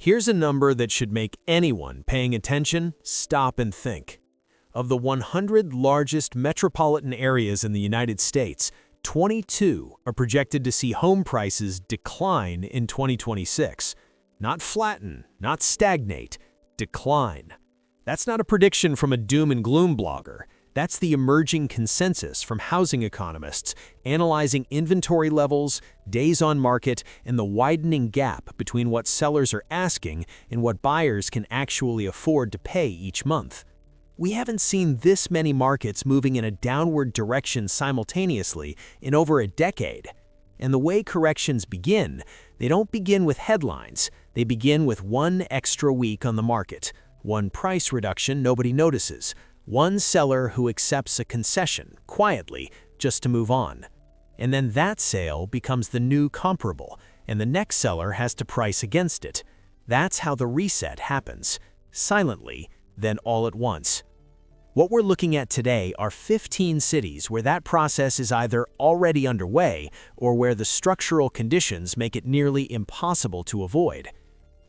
Here's a number that should make anyone paying attention stop and think. Of the 100 largest metropolitan areas in the United States, 22 are projected to see home prices decline in 2026. Not flatten, not stagnate, decline. That's not a prediction from a doom and gloom blogger. That's the emerging consensus from housing economists analyzing inventory levels, days on market, and the widening gap between what sellers are asking and what buyers can actually afford to pay each month. We haven't seen this many markets moving in a downward direction simultaneously in over a decade. And the way corrections begin, they don't begin with headlines. They begin with one extra week on the market, one price reduction nobody notices, one seller who accepts a concession quietly just to move on. And then that sale becomes the new comparable, and the next seller has to price against it. That's how the reset happens, silently, then all at once. What we're looking at today are 15 cities where that process is either already underway or where the structural conditions make it nearly impossible to avoid.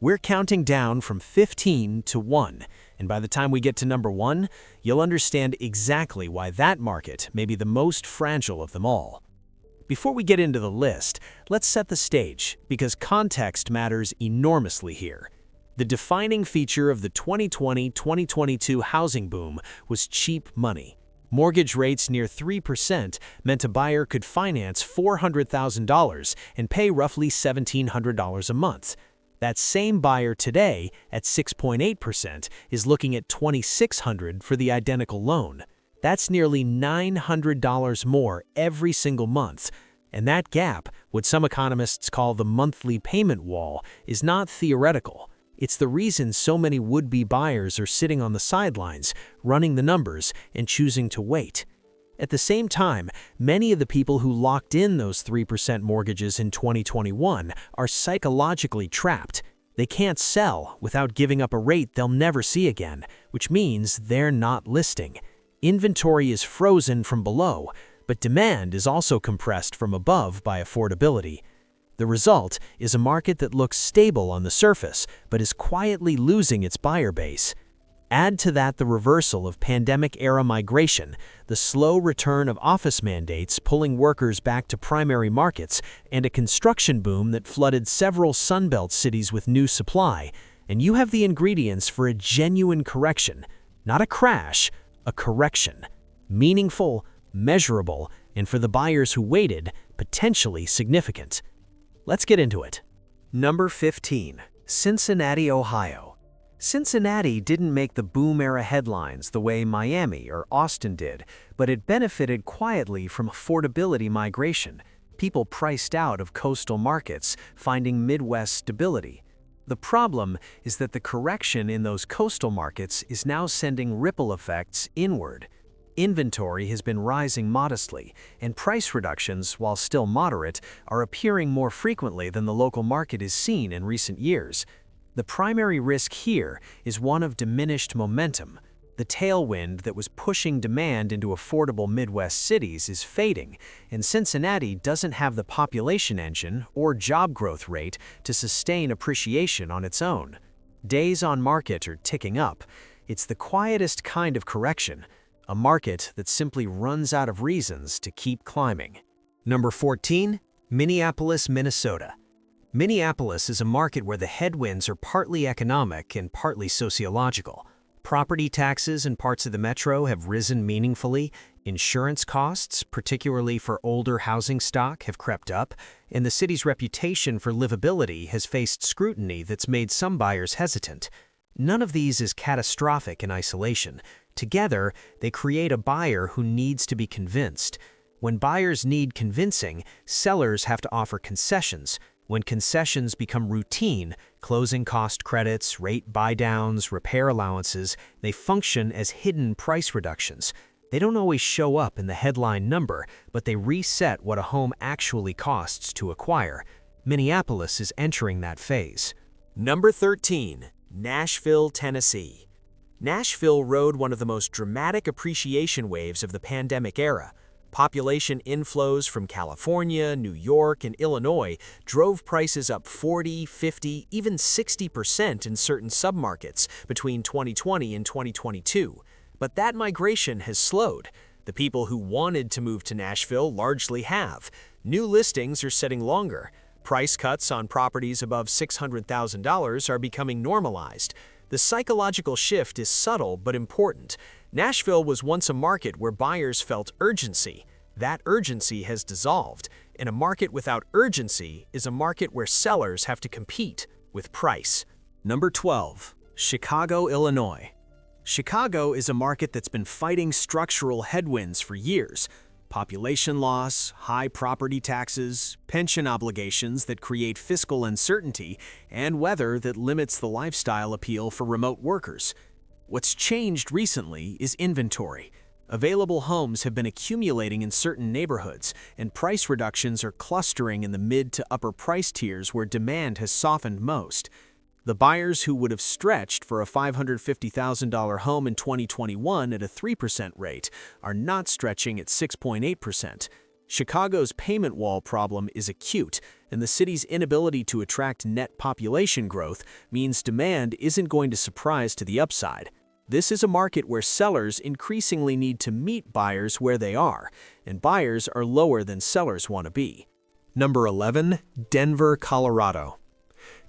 We're counting down from 15 to 1, and by the time we get to number 1, you'll understand exactly why that market may be the most fragile of them all. Before we get into the list, let's set the stage, because context matters enormously here. The defining feature of the 2020-2022 housing boom was cheap money. Mortgage rates near 3% meant a buyer could finance $400,000 and pay roughly $1,700 a month. That same buyer today, at 6.8%, is looking at $2,600 for the identical loan. That's nearly $900 more every single month. And that gap, what some economists call the monthly payment wall, is not theoretical. It's the reason so many would-be buyers are sitting on the sidelines, running the numbers, and choosing to wait. At the same time, many of the people who locked in those 3% mortgages in 2021 are psychologically trapped. They can't sell without giving up a rate they'll never see again, which means they're not listing. Inventory is frozen from below, but demand is also compressed from above by affordability. The result is a market that looks stable on the surface, but is quietly losing its buyer base. Add to that the reversal of pandemic-era migration, the slow return of office mandates pulling workers back to primary markets, and a construction boom that flooded several Sunbelt cities with new supply, and you have the ingredients for a genuine correction. Not a crash, a correction. Meaningful, measurable, and for the buyers who waited, potentially significant. Let's get into it. Number 15. Cincinnati, Ohio. Cincinnati didn't make the boom-era headlines the way Miami or Austin did, but it benefited quietly from affordability migration. People priced out of coastal markets, finding Midwest stability. The problem is that the correction in those coastal markets is now sending ripple effects inward. Inventory has been rising modestly, and price reductions, while still moderate, are appearing more frequently than the local market has seen in recent years. The primary risk here is one of diminished momentum. The tailwind that was pushing demand into affordable Midwest cities is fading, and Cincinnati doesn't have the population engine or job growth rate to sustain appreciation on its own. Days on market are ticking up. It's the quietest kind of correction, a market that simply runs out of reasons to keep climbing. Number 14. Minneapolis, Minnesota. Minneapolis is a market where the headwinds are partly economic and partly sociological. Property taxes in parts of the metro have risen meaningfully, insurance costs, particularly for older housing stock, have crept up, and the city's reputation for livability has faced scrutiny that's made some buyers hesitant. None of these is catastrophic in isolation. Together, they create a buyer who needs to be convinced. When buyers need convincing, sellers have to offer concessions. When concessions become routine, closing cost credits, rate buydowns, repair allowances, they function as hidden price reductions. They don't always show up in the headline number, but they reset what a home actually costs to acquire. Minneapolis is entering that phase. Number 13. Nashville, Tennessee. Nashville rode one of the most dramatic appreciation waves of the pandemic era. Population inflows from California, New York, and Illinois drove prices up 40, 50, even 60% in certain submarkets between 2020 and 2022. But that migration has slowed. The people who wanted to move to Nashville largely have. New listings are setting longer. Price cuts on properties above $600,000 are becoming normalized. The psychological shift is subtle but important. Nashville was once a market where buyers felt urgency. That urgency has dissolved, and a market without urgency is a market where sellers have to compete with price. Number 12. Chicago, Illinois. Chicago is a market that's been fighting structural headwinds for years. Population loss, high property taxes, pension obligations that create fiscal uncertainty, and weather that limits the lifestyle appeal for remote workers. What's changed recently is inventory. Available homes have been accumulating in certain neighborhoods, and price reductions are clustering in the mid to upper price tiers where demand has softened most. The buyers who would have stretched for a $550,000 home in 2021 at a 3% rate are not stretching at 6.8%. Chicago's payment wall problem is acute, and the city's inability to attract net population growth means demand isn't going to surprise to the upside. This is a market where sellers increasingly need to meet buyers where they are, and buyers are lower than sellers want to be. Number 11. Denver, Colorado.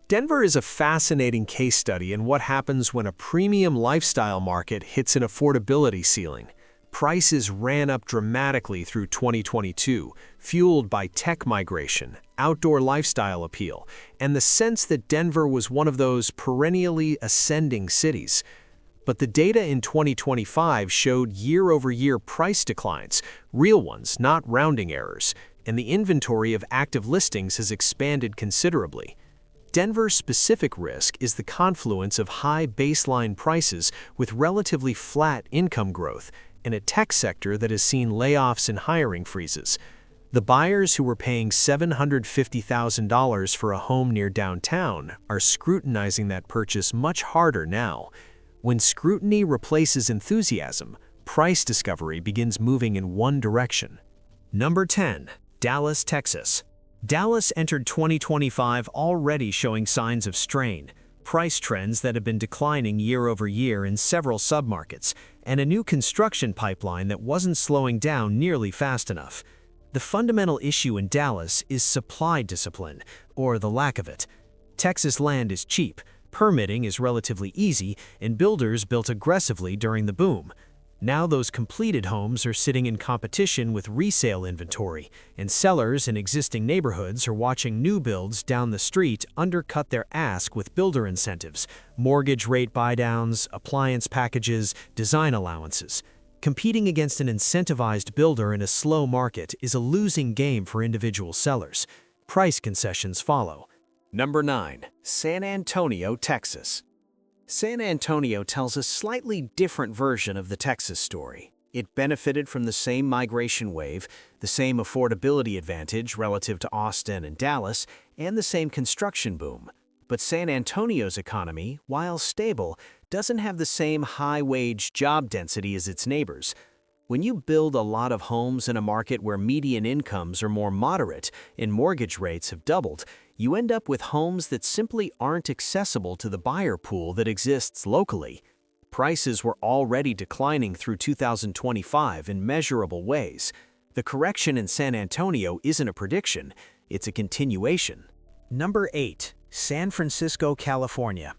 Denver is a fascinating case study in what happens when a premium lifestyle market hits an affordability ceiling. Prices ran up dramatically through 2022, fueled by tech migration, outdoor lifestyle appeal, and the sense that Denver was one of those perennially ascending cities. But the data in 2025 showed year-over-year price declines, real ones, not rounding errors, and the inventory of active listings has expanded considerably. Denver's specific risk is the confluence of high baseline prices with relatively flat income growth and a tech sector that has seen layoffs and hiring freezes. The buyers who were paying $750,000 for a home near downtown are scrutinizing that purchase much harder now. When scrutiny replaces enthusiasm, price discovery begins moving in one direction. Number 10. Dallas, Texas. Dallas entered 2025 already showing signs of strain, price trends that have been declining year over year in several submarkets, and a new construction pipeline that wasn't slowing down nearly fast enough. The fundamental issue in Dallas is supply discipline, or the lack of it. Texas land is cheap, permitting is relatively easy, and builders built aggressively during the boom. Now those completed homes are sitting in competition with resale inventory, and sellers in existing neighborhoods are watching new builds down the street undercut their ask with builder incentives, mortgage rate buydowns, appliance packages, design allowances. Competing against an incentivized builder in a slow market is a losing game for individual sellers. Price concessions follow. Number 9. San Antonio, Texas. San Antonio tells a slightly different version of the Texas story. It benefited from the same migration wave, the same affordability advantage relative to Austin and Dallas, and the same construction boom. But San Antonio's economy, while stable, doesn't have the same high-wage job density as its neighbors. When you build a lot of homes in a market where median incomes are more moderate and mortgage rates have doubled, you end up with homes that simply aren't accessible to the buyer pool that exists locally. Prices were already declining through 2025 in measurable ways. The correction in San Antonio isn't a prediction, it's a continuation. Number 8. San Francisco, California.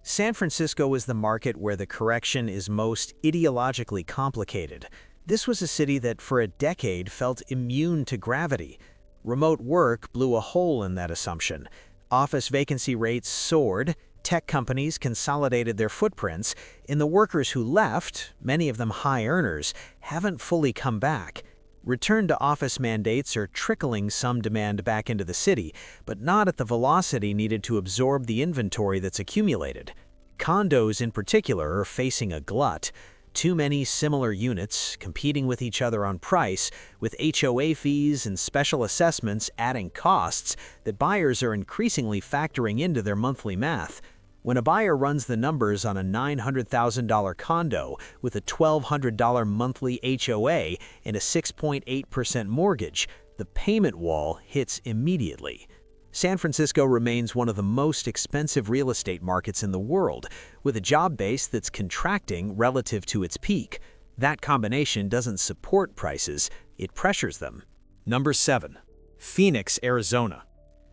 San Francisco is the market where the correction is most ideologically complicated. This was a city that for a decade felt immune to gravity. Remote work blew a hole in that assumption. Office vacancy rates soared, tech companies consolidated their footprints, and the workers who left, many of them high earners, haven't fully come back. Return-to-office mandates are trickling some demand back into the city, but not at the velocity needed to absorb the inventory that's accumulated. Condos in particular are facing a glut. Too many similar units competing with each other on price, with HOA fees and special assessments adding costs that buyers are increasingly factoring into their monthly math. When a buyer runs the numbers on a $900,000 condo with a $1,200 monthly HOA and a 6.8% mortgage, the payment wall hits immediately. San Francisco remains one of the most expensive real estate markets in the world, with a job base that's contracting relative to its peak. That combination doesn't support prices, it pressures them. Number 7. Phoenix, Arizona.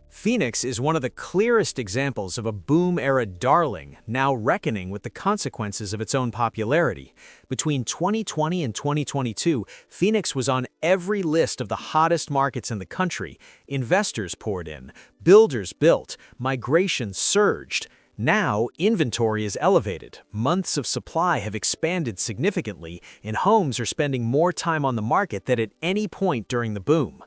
Phoenix is one of the clearest examples of a boom-era darling now reckoning with the consequences of its own popularity. Between 2020 and 2022, Phoenix was on every list of the hottest markets in the country. Investors poured in, builders built, migration surged. Now, inventory is elevated, months of supply have expanded significantly, and homes are spending more time on the market than at any point during the boom.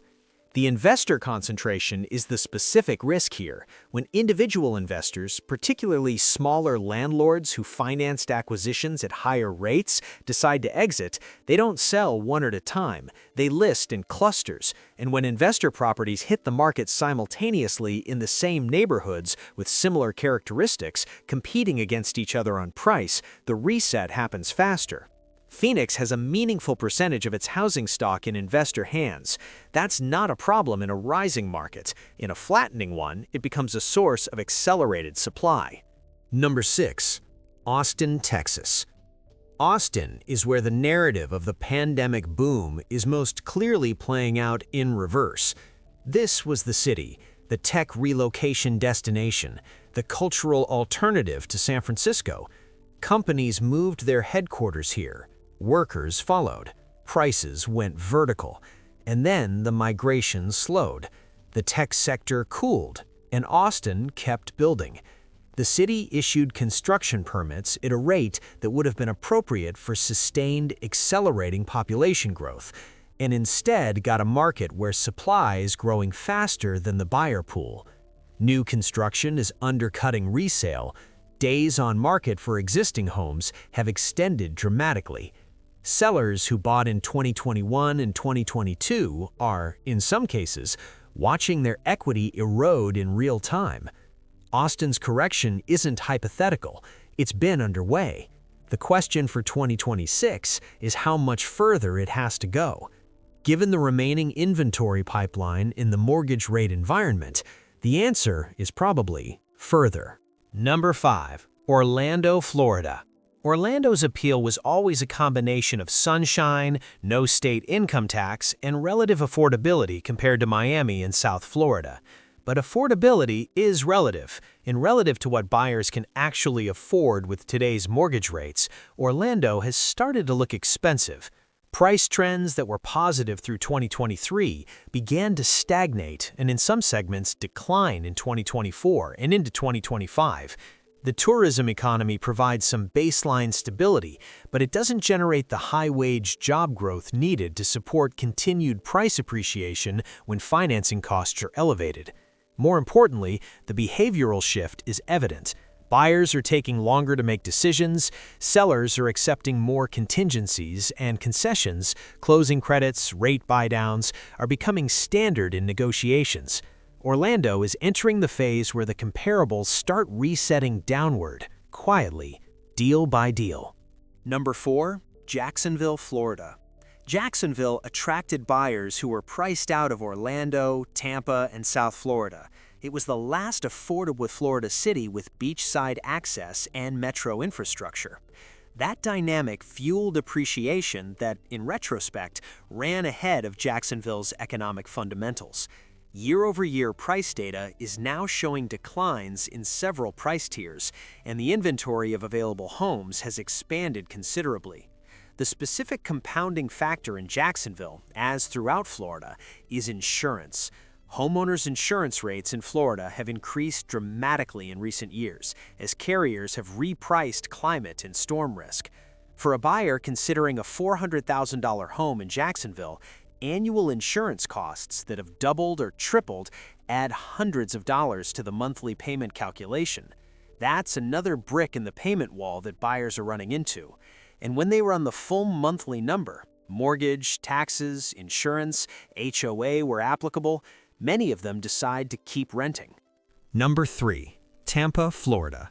The investor concentration is the specific risk here. When individual investors, particularly smaller landlords who financed acquisitions at higher rates, decide to exit, they don't sell one at a time. They list in clusters. And when investor properties hit the market simultaneously in the same neighborhoods with similar characteristics, competing against each other on price, the reset happens faster. Phoenix has a meaningful percentage of its housing stock in investor hands. That's not a problem in a rising market. In a flattening one, it becomes a source of accelerated supply. Number 6. Austin, Texas. Austin is where the narrative of the pandemic boom is most clearly playing out in reverse. This was the city, the tech relocation destination, the cultural alternative to San Francisco. Companies moved their headquarters here. Workers followed, prices went vertical, and then the migration slowed. The tech sector cooled, and Austin kept building. The city issued construction permits at a rate that would have been appropriate for sustained, accelerating population growth, and instead got a market where supply is growing faster than the buyer pool. New construction is undercutting resale. Days on market for existing homes have extended dramatically. Sellers who bought in 2021 and 2022 are, in some cases, watching their equity erode in real time. Austin's correction isn't hypothetical, it's been underway. The question for 2026 is how much further it has to go. Given the remaining inventory pipeline in the mortgage rate environment, the answer is probably further. Number 5. Orlando, Florida. Orlando's appeal was always a combination of sunshine, no state income tax, and relative affordability compared to Miami and South Florida. But affordability is relative, and relative to what buyers can actually afford with today's mortgage rates, Orlando has started to look expensive. Price trends that were positive through 2023 began to stagnate and in some segments decline in 2024 and into 2025. The tourism economy provides some baseline stability, but it doesn't generate the high-wage job growth needed to support continued price appreciation when financing costs are elevated. More importantly, the behavioral shift is evident. Buyers are taking longer to make decisions, sellers are accepting more contingencies and concessions, closing credits, rate buydowns are becoming standard in negotiations. Orlando is entering the phase where the comparables start resetting downward, quietly, deal by deal. Number 4. Jacksonville, Florida. Jacksonville attracted buyers who were priced out of Orlando, Tampa, and South Florida. It was the last affordable Florida city with beachside access and metro infrastructure. That dynamic fueled appreciation that, in retrospect, ran ahead of Jacksonville's economic fundamentals. Year-over-year price data is now showing declines in several price tiers, and the inventory of available homes has expanded considerably. The specific compounding factor in Jacksonville, as throughout Florida, is insurance. Homeowners' insurance rates in Florida have increased dramatically in recent years, as carriers have repriced climate and storm risk. For a buyer considering a $400,000 home in Jacksonville, annual insurance costs that have doubled or tripled add hundreds of dollars to the monthly payment calculation. That's another brick in the payment wall that buyers are running into. And when they run the full monthly number, mortgage, taxes, insurance, HOA where applicable, many of them decide to keep renting. Number 3. Tampa, Florida.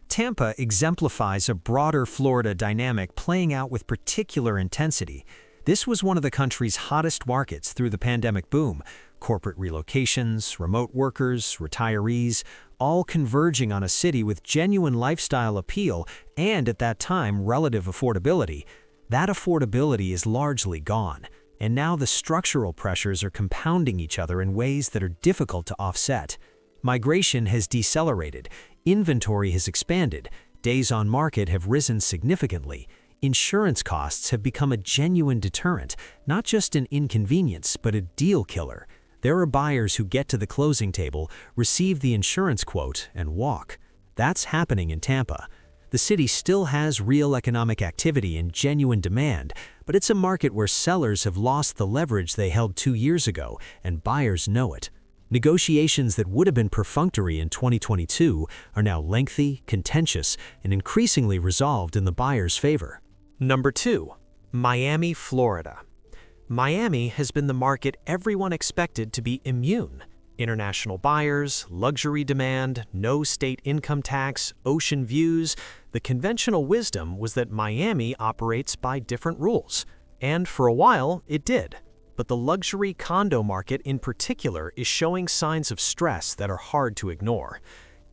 Tampa exemplifies a broader Florida dynamic playing out with particular intensity. This was one of the country's hottest markets through the pandemic boom. Corporate relocations, remote workers, retirees, all converging on a city with genuine lifestyle appeal and, at that time, relative affordability. That affordability is largely gone, and now the structural pressures are compounding each other in ways that are difficult to offset. Migration has decelerated, inventory has expanded, days on market have risen significantly, insurance costs have become a genuine deterrent, not just an inconvenience, but a deal killer. There are buyers who get to the closing table, receive the insurance quote, and walk. That's happening in Tampa. The city still has real economic activity and genuine demand, but it's a market where sellers have lost the leverage they held 2 years ago, and buyers know it. Negotiations that would have been perfunctory in 2022 are now lengthy, contentious, and increasingly resolved in the buyer's favor. Number 2. Miami, Florida. Miami has been the market everyone expected to be immune. International buyers, luxury demand, no state income tax, ocean views. The conventional wisdom was that Miami operates by different rules. And for a while, it did. But the luxury condo market in particular is showing signs of stress that are hard to ignore.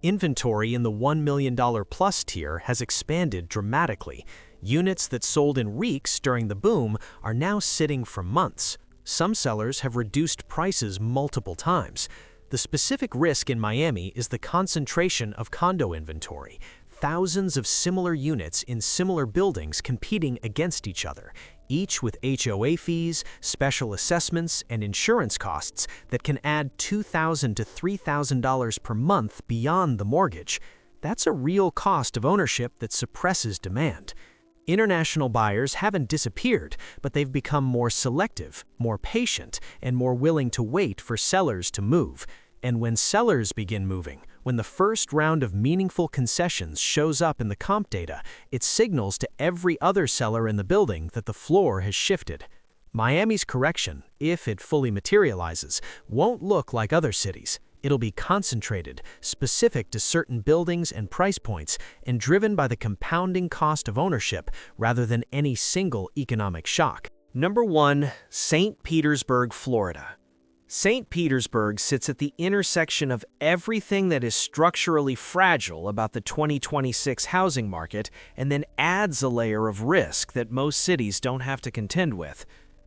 Inventory in the $1 million plus tier has expanded dramatically. Units that sold in weeks during the boom are now sitting for months. Some sellers have reduced prices multiple times. The specific risk in Miami is the concentration of condo inventory. Thousands of similar units in similar buildings competing against each other, each with HOA fees, special assessments, and insurance costs that can add $2,000 to $3,000 per month beyond the mortgage. That's a real cost of ownership that suppresses demand. International buyers haven't disappeared, but they've become more selective, more patient, and more willing to wait for sellers to move. And when sellers begin moving, when the first round of meaningful concessions shows up in the comp data, it signals to every other seller in the building that the floor has shifted. Miami's correction, if it fully materializes, won't look like other cities. It'll be concentrated, specific to certain buildings and price points, and driven by the compounding cost of ownership rather than any single economic shock. Number 1. St. Petersburg, Florida. St. Petersburg sits at the intersection of everything that is structurally fragile about the 2026 housing market and then adds a layer of risk that most cities don't have to contend with.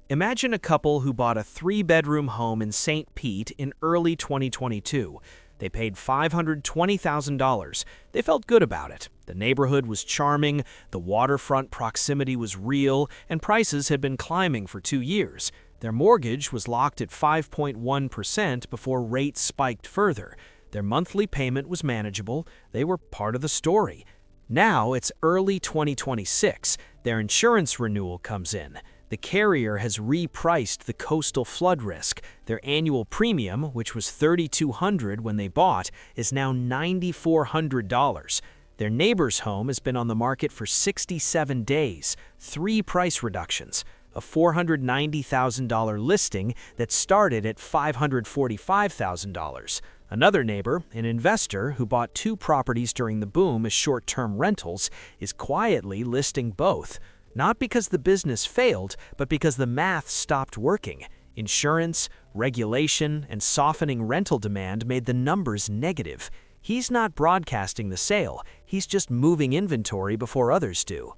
Imagine a couple who bought a 3-bedroom home in St. Pete in early 2022. They paid $520,000. They felt good about it. The neighborhood was charming, the waterfront proximity was real, and prices had been climbing for 2 years. Their mortgage was locked at 5.1% before rates spiked further. Their monthly payment was manageable. They were part of the story. Now it's early 2026. Their insurance renewal comes in. The carrier has repriced the coastal flood risk. Their annual premium, which was $3,200 when they bought, is now $9,400. Their neighbor's home has been on the market for 67 days, 3 price reductions, a $490,000 listing that started at $545,000. Another neighbor, an investor who bought 2 properties during the boom as short-term rentals, is quietly listing both. Not because the business failed, but because the math stopped working. Insurance, regulation, and softening rental demand made the numbers negative. He's not broadcasting the sale, he's just moving inventory before others do.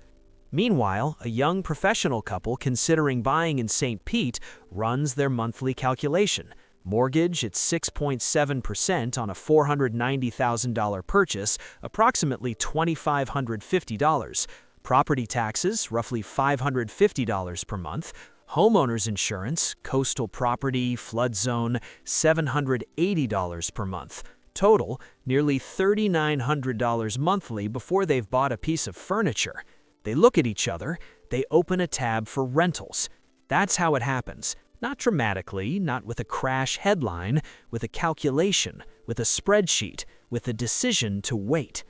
Meanwhile, a young professional couple considering buying in St. Pete runs their monthly calculation. Mortgage at 6.7% on a $490,000 purchase, approximately $2,550. Property taxes, roughly $550 per month. Homeowners insurance, coastal property, flood zone, $780 per month. Total, nearly $3,900 monthly before they've bought a piece of furniture. They look at each other, they open a tab for rentals. That's how it happens. Not dramatically, not with a crash headline, with a calculation, with a spreadsheet, with a decision to wait.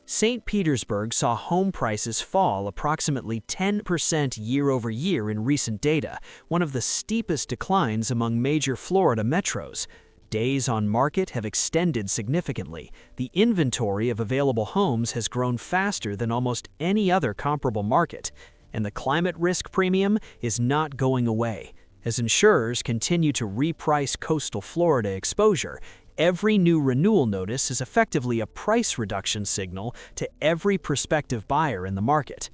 St. Petersburg saw home prices fall approximately 10% year over year in recent data, one of the steepest declines among major Florida metros. Days on market have extended significantly. The inventory of available homes has grown faster than almost any other comparable market, and the climate risk premium is not going away. As insurers continue to reprice coastal Florida exposure, every new renewal notice is effectively a price reduction signal to every prospective buyer in the market.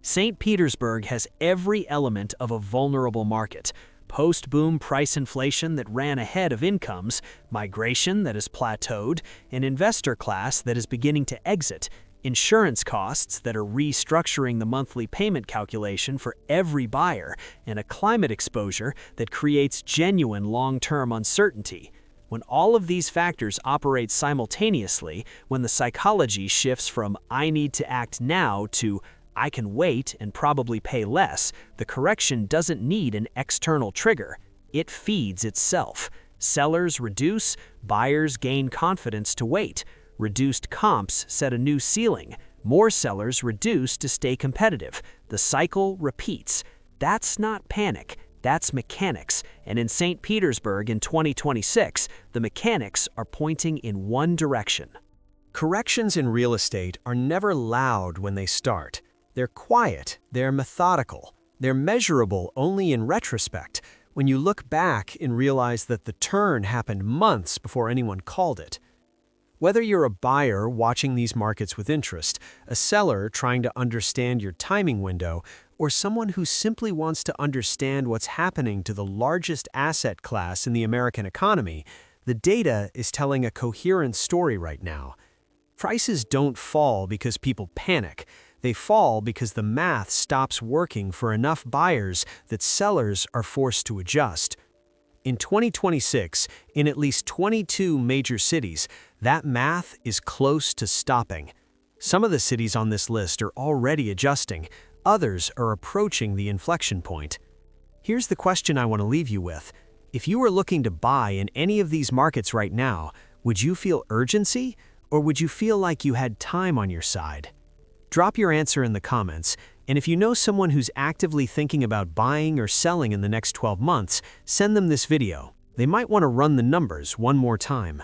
St. Petersburg has every element of a vulnerable market: post-boom price inflation that ran ahead of incomes, migration that has plateaued, an investor class that is beginning to exit, insurance costs that are restructuring the monthly payment calculation for every buyer, and a climate exposure that creates genuine long-term uncertainty. When all of these factors operate simultaneously, when the psychology shifts from "I need to act now" to "I can wait and probably pay less," the correction doesn't need an external trigger. It feeds itself. Sellers reduce, buyers gain confidence to wait. Reduced comps set a new ceiling. More sellers reduce to stay competitive. The cycle repeats. That's not panic. That's mechanics. And in St. Petersburg in 2026, the mechanics are pointing in one direction. Corrections in real estate are never loud when they start. They're quiet, they're methodical, they're measurable only in retrospect, when you look back and realize that the turn happened months before anyone called it. Whether you're a buyer watching these markets with interest, a seller trying to understand your timing window, or someone who simply wants to understand what's happening to the largest asset class in the American economy, the data is telling a coherent story right now. Prices don't fall because people panic. They fall because the math stops working for enough buyers that sellers are forced to adjust. In 2026, in at least 22 major cities, that math is close to stopping. Some of the cities on this list are already adjusting. Others are approaching the inflection point. Here's the question I want to leave you with. If you were looking to buy in any of these markets right now, would you feel urgency, or would you feel like you had time on your side? Drop your answer in the comments, and if you know someone who's actively thinking about buying or selling in the next 12 months, send them this video. They might want to run the numbers one more time.